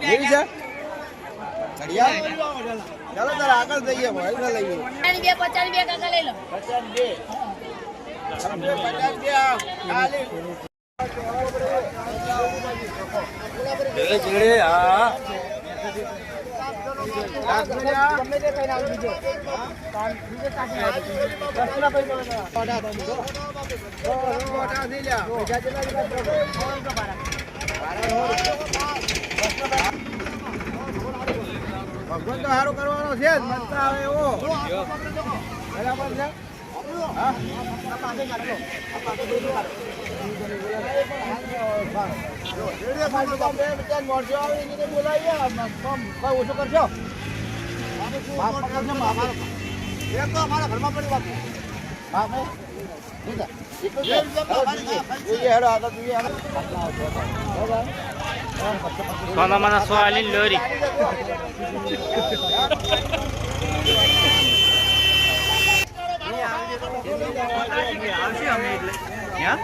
એવી છે ચાલો તારે આગળ જઈએ ભાઈ લઈએ 50 કાકા લઈ લો ભગવાન તો સારું કરવાનો છે જ મનતા આવે એવો બરાબર છે હા ઓછું કરશો અમારા ઘરમાં પડી વાત Kalau mana soalin lori. Ya?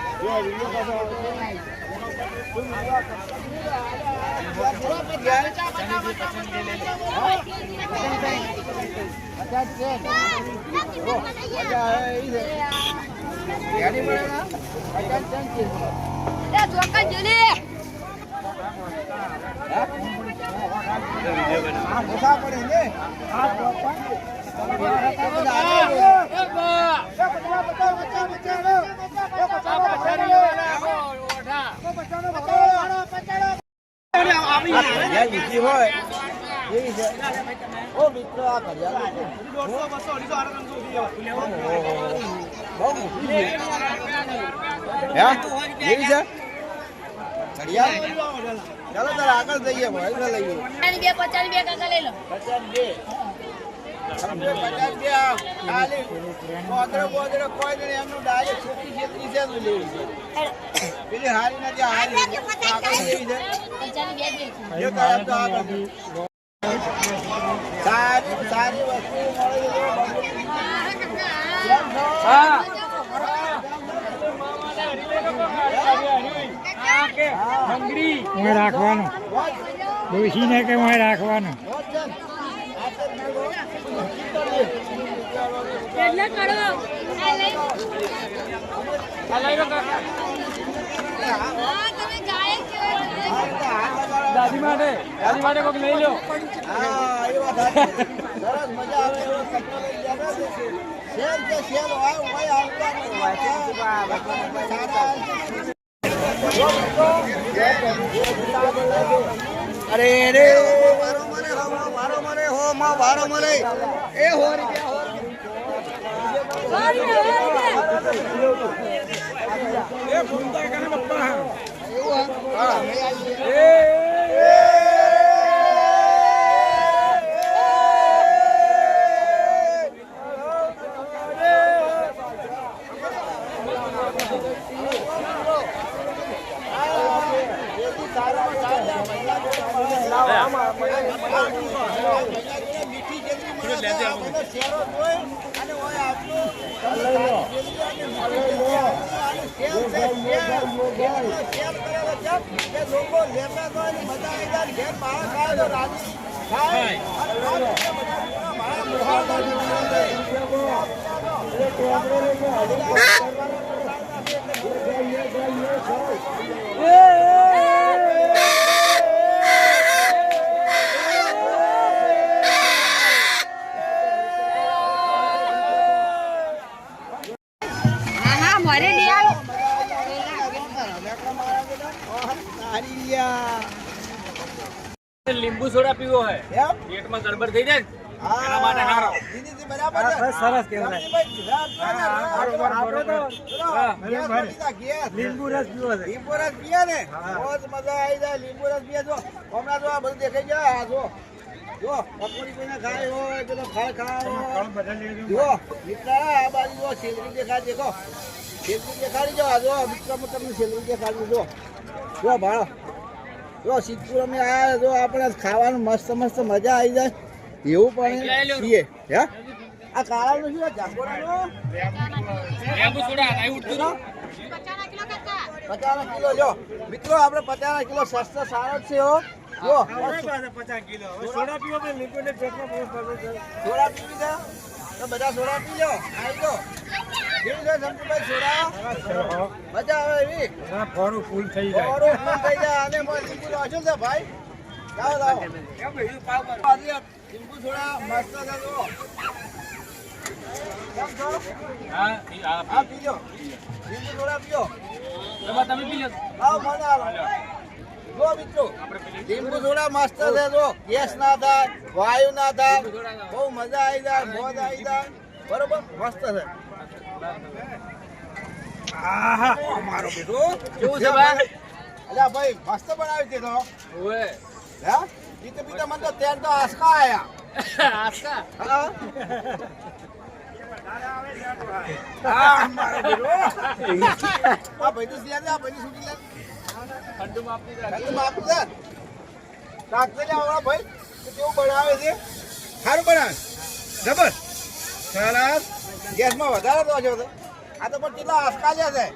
ચાલો તારે આગળ જઈએ ભાઈ લઈએ 50 કાકા લઈ લો સારી વસ્તુ રાખવાનું ડોશીને કે રાખવાનું દાદી માટે કોઈક લઈ લો સરસ મજા આવે અરે રે મારો મને હો માં વારો મને એ હો એ ફૂંદા કને બપ્પા લીંબુ સોડા પીવો હે પેટમાં ગડબડ થઈ જાય એના માટે હારો સરસ કહેવાય લીંબુ રસ પીવો છે લીંબુ રસ પીએ ને બહુ મજા આવી જાય લીંબુ રસ પીએ તો હમણાં તો આ બધું દેખાઈ જાય આ જો પકોડી કોઈને ખાય હોય પેલો ફળ ખાવા જો મિત્ર આ બાજુ જો સેલરી દેખાય દેખો સેલરી દેખાડી જો આ જો મિત્રમાં તમને સેલરી દેખાડી જો ભાડો જો સિદ્ધપુર અમે આ જો આપણે ખાવાનું મસ્ત મસ્ત મજા આવી જાય એવું પણ છીએ હે આ કાળાનું શું જાગોરાનું લીંબુ સોડા નહીં ઉઠતું 50 કિલો લ્યો મિત્રો આપણે 50 કિલો સસ્તો સારો છે હો જો ₹50 કિલો. હવે સોડા પીવો તો liquid પેટમાં બહુ ફરક છે. સોડા પીવી છે તો બધા સોડા પી લો આવી લો કેવી છે શંકુભાઈ સોડા મજા આવે એવી ના, ફોરું ફૂલ થઈ ઓરો ફૂલ થઈ જાય અને મને લીંબુ લાવજો છે ભાઈ લાવો લાવો આજે લીંબુ સોડા મસ્ત છે જો કેમ છો હા પીજો લીંબુ સોડા પીજો તમે પી લો. આવો મને આવો જો મિત્રો લીંબુ સોડા મસ્ત છે જો ગેસ ના થાય વાયુ ના થાય બહુ મજા આવી જાય મોજ આવી જાય બરોબર મસ્ત છે આહા મારો બેટો કેવું છે ભાઈ? અલ્યા ભાઈ મસ્ત બનાવી દીધો ઓએ. હે પીતે પીતે મને તો તેલ તો આસકા આયા આસ્કા. હા આ મારો બેટો આ ભાઈ તો સિયા આ ભાઈ સુટી લે ઠંડુ માં આપી દે. ખાલી માપ છે રાખતે લે આવડા ભાઈ તો કેવું બનાવે છે સારું બનાવે જબર સરસ ગેસમાં વધારે તો છો આ તો પણ કેટલા આસકા લે છે